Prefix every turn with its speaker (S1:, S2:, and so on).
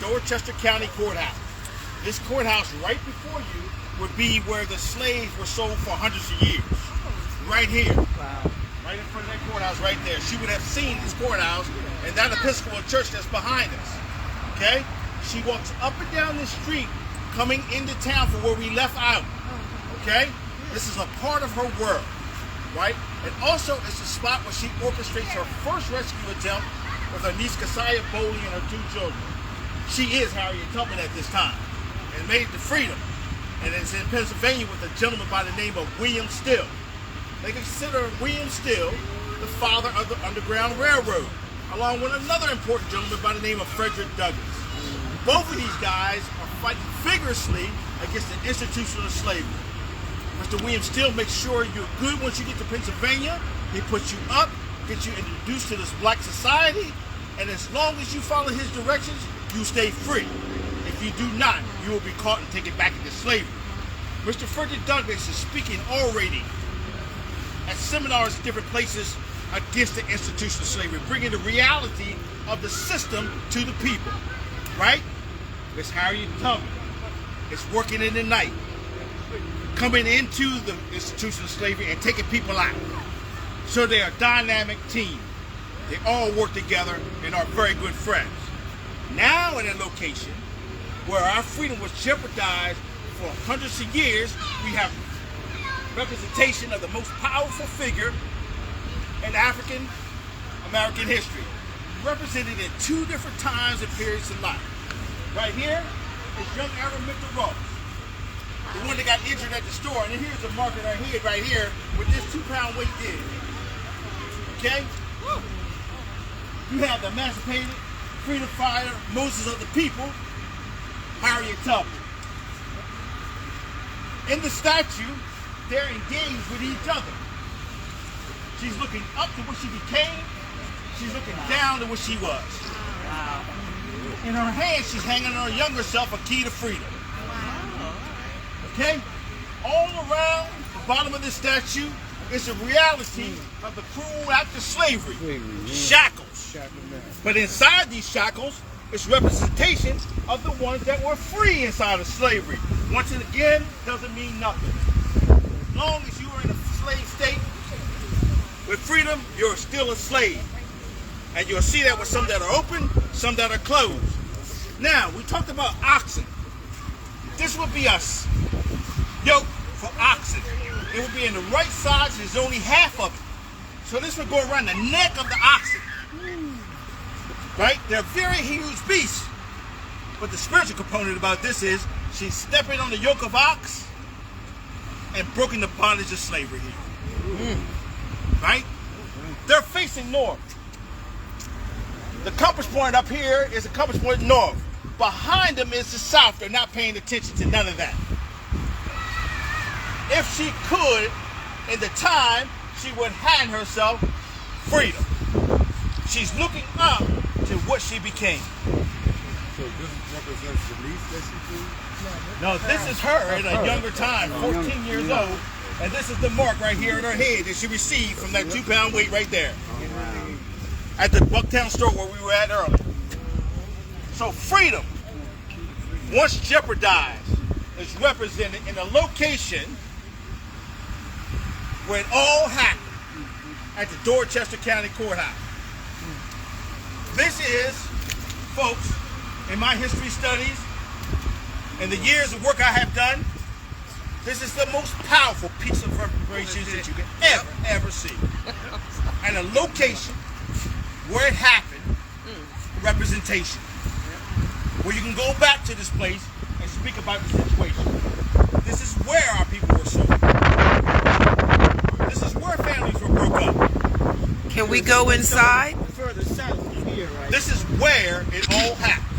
S1: Dorchester County Courthouse. This courthouse right before you would be where the slaves were sold for hundreds of years. Right here.
S2: Wow.
S1: Right in front of that courthouse right there. She would have seen this courthouse and that Episcopal church that's behind us. Okay? She walks up and down this street coming into town for where we left out. Okay? This is a part of her world. Right? And also it's a spot where she orchestrates her first rescue attempt with her niece Keziah Boley and her 2 children. She is Harriet Tubman at this time and made it to freedom. And it's in Pennsylvania with a gentleman by the name of William Still. They consider William Still the father of the Underground Railroad, along with another important gentleman by the name of Frederick Douglass. Both of these guys are fighting vigorously against the institution of slavery. Mr. William Still makes sure you're good once you get to Pennsylvania. He puts you up, gets you introduced to this black society, and as long as you follow his directions, you stay free. If you do not, you will be caught and taken back into slavery. Mr. Frederick Douglass is speaking orating at seminars in different places against the institution of slavery, bringing the reality of the system to the people, right? Miss Harriet Tubman is working in the night, coming into the institution of slavery and taking people out. So they are a dynamic team. They all work together and are very good friends. Now in a location where our freedom was jeopardized for hundreds of years, we have representation of the most powerful figure in African American history, represented in 2 different times and periods of life. Right here is young Araminta Ross, the one that got injured at the store, and then here's a mark on her head right here with this 2-pound weight dig. Okay? You have the emancipated, freedom fighter, Moses of the people, Harriet Tubman. In the statue, they're engaged with each other. She's looking up to what she became. She's looking down to what she was.
S2: Wow.
S1: In her hand, she's hanging on her younger self a key to freedom. Okay? All around the bottom of this statue is the reality of the cruel act of slavery. Shackles. But inside these shackles is representation of the ones that were free inside of slavery. Once again, doesn't mean nothing. As long as you are in a slave state, with freedom, you're still a slave. And you'll see that with some that are open, some that are closed. Now, we talked about oxen. This would be a yoke for oxen. It would be in the right size, there's only half of it. So this would go around the neck of the oxen. Right? They're very huge beasts. But the spiritual component about this is she's stepping on the yoke of ox and broken the bondage of slavery here. Right? They're facing north. The compass point up here is the compass point north. Behind them is the south. They're not paying attention to none of that. If she could, in the time, she would hand herself freedom. She's looking up to what she became.
S3: So this represents the niece that she did?
S1: No, this is her at a younger time, 14 years old. And this is the mark right here in her head that she received from that 2-pound weight right there. At the Bucktown store where we were at earlier. So freedom, once jeopardized, is represented in a location where it all happened, at the Dorchester County Courthouse. This is, folks, in my history studies, in the years of work I have done, this is the most powerful piece of reparations that you can ever see. And a location where it happened, representation. Where you can go back to this place and speak about the situation. This is where our people were sold. This is where families were broke up.
S2: Can we go inside?
S1: Further south here, right? This is where it all happened.